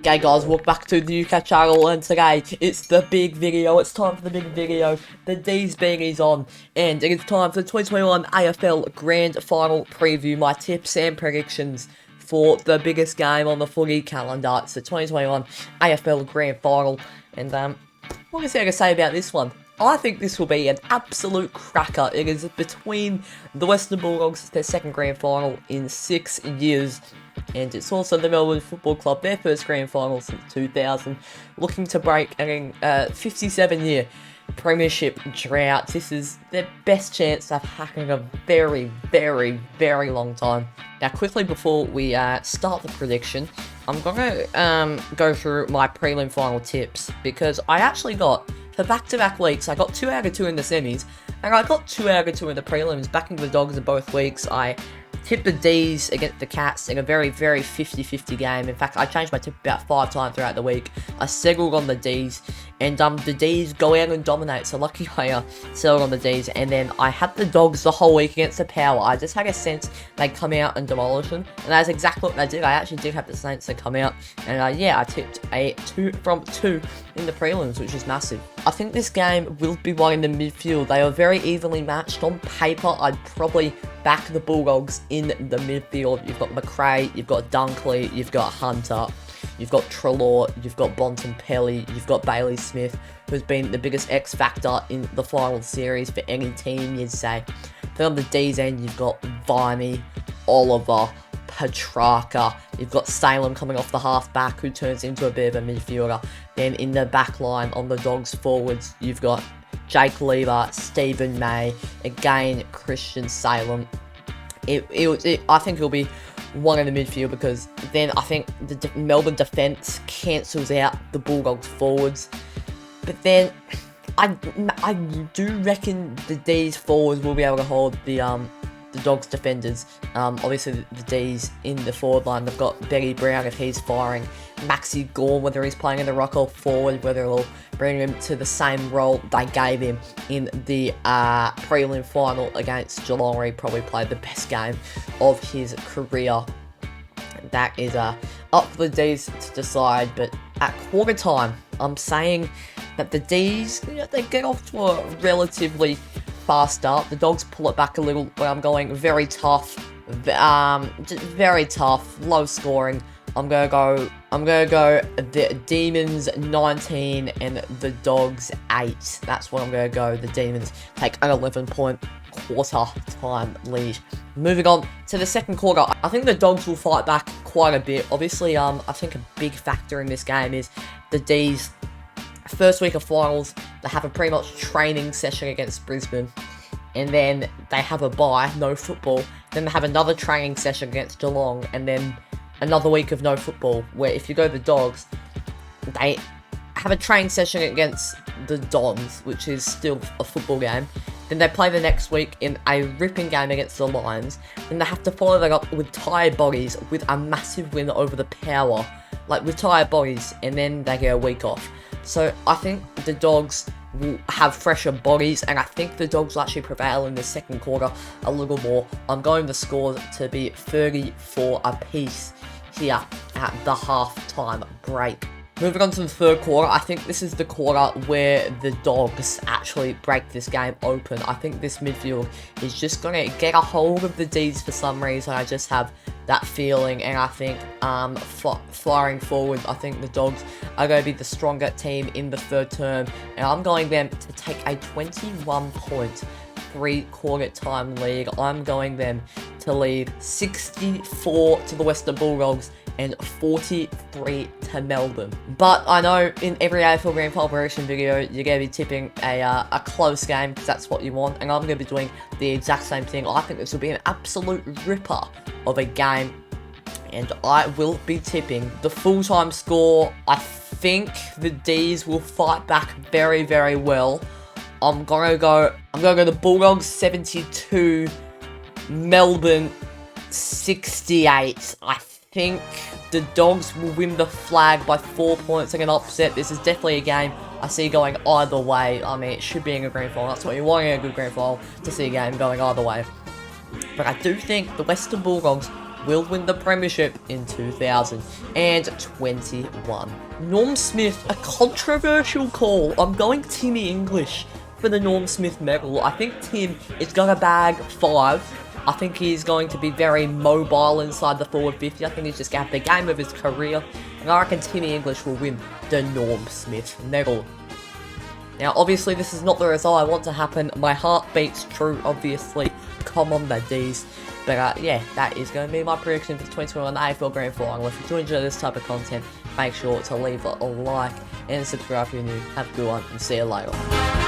Okay guys, welcome back to the UCATT channel, and today it's the big video. It's time for the big video. The D's beanies on, and it is time for the 2021 AFL Grand Final preview. My tips and predictions for the biggest game on the footy calendar. It's the 2021 AFL Grand Final, and what is there to say about this one? I think this will be an absolute cracker. It is between the Western Bulldogs, their second grand final in 6 years, and it's also the Melbourne Football Club, their first grand final since 2000, looking to break a 57-year premiership drought. This is their best chance of hacking a very, very, very long time. Now, quickly before we start the prediction, I'm going to go through my prelim final tips, because I actually got, for back-to-back weeks, I got 2 out of 2 in the semis, and I got 2 out of 2 in the prelims, backing the Dogs in both weeks. I tipped the D's against the Cats in a very, very 50-50 game. In fact, I changed my tip about 5 times throughout the week. I settled on the D's, and the D's go out and dominate, so lucky I settled on the D's. And then I had the Dogs the whole week against the Power. I just had a sense they'd come out and demolish them, and that's exactly what they did. I actually did have the Saints to come out, and yeah, I tipped a 2 from 2 in the prelims, which is massive. I think this game will be won in the midfield. They are very evenly matched. On paper, I'd probably back the Bulldogs in the midfield. You've got McRae, you've got Dunkley, you've got Hunter, you've got Treloar, you've got Bontempelli, you've got Bailey Smith, who's been the biggest X factor in the final series for any team, you'd say. Then on the D's end, you've got Viney, Oliver, Petrarca, you've got Salem coming off the half-back, who turns into a bit of a midfielder. Then in the back line on the Dogs forwards, you've got Jake Lever, Stephen May, again Christian Salem. I think it'll be one in the midfield, because then I think the Melbourne defence cancels out the Bulldogs forwards. But then I do reckon the D's forwards will be able to hold the Dogs defenders. Obviously the D's in the forward line, they've got Betty Brown if he's firing, Maxi Gorn, whether he's playing in the ruck or forward, whether it'll bring him to the same role they gave him in the prelim final against Geelong, where he probably played the best game of his career. That is up for the D's to decide, but at quarter time, I'm saying that the D's, they get off to a relatively fast start. The Dogs pull it back a little, but I'm going very tough, just very tough, low scoring. I'm gonna go the Demons 19 and the Dogs 8. That's what I'm gonna go. The Demons take an 11-point quarter time lead. Moving on to the second quarter, I think the Dogs will fight back quite a bit. Obviously, I think a big factor in this game is the D's first week of finals. They have a pretty much training session against Brisbane, and then they have a bye, no football. Then they have another training session against Geelong, and then another week of no football, where if you go the Dogs, they have a training session against the Dons, which is still a football game. Then they play the next week in a ripping game against the Lions. Then they have to follow that up with tired bodies, with a massive win over the Power, like with tired bodies, and then they get a week off. So I think the Dogs will have fresher bodies, and I think the Dogs will actually prevail in the second quarter a little more. I'm going the scores to be 34 apiece here at the half-time break. Moving on to the third quarter, I think this is the quarter where the Dogs actually break this game open. I think this midfield is just going to get a hold of the D's for some reason. I just have that feeling, and I think firing forward, I think the Dogs are going to be the stronger team in the third term, and I'm going them to take a 21-point three-quarter time lead. I'm going them to lead 64 to the Western Bulldogs and 43 to Melbourne. But I know in every AFL Grand Final prediction video, you're going to be tipping a close game, because that's what you want, and I'm going to be doing the exact same thing. I think this will be an absolute ripper of a game, and I will be tipping the full-time score. I think the D's will fight back very, very well. I'm gonna go the Bulldogs 72, Melbourne 68. I think the Dogs will win the flag by 4 points like an upset. This is definitely a game I see going either way. I mean, it should be in a grand final. That's what you want in a good grand final, to see a game going either way. But I do think the Western Bulldogs will win the premiership in 2021. Norm Smith, a controversial call. I'm going Timmy English for the Norm Smith medal. I think Tim is going to bag 5. I think he's going to be very mobile inside the forward 50. I think he's just going to have the game of his career. And I reckon Timmy English will win the Norm Smith medal. Now, obviously, this is not the result I want to happen. My heart beats true, obviously. Come on, the D's. But, yeah, that is going to be my prediction for the 2021 AFL Grand Final. If you do enjoy this type of content, make sure to leave a like and subscribe if you're new. Have a good one, and see you later.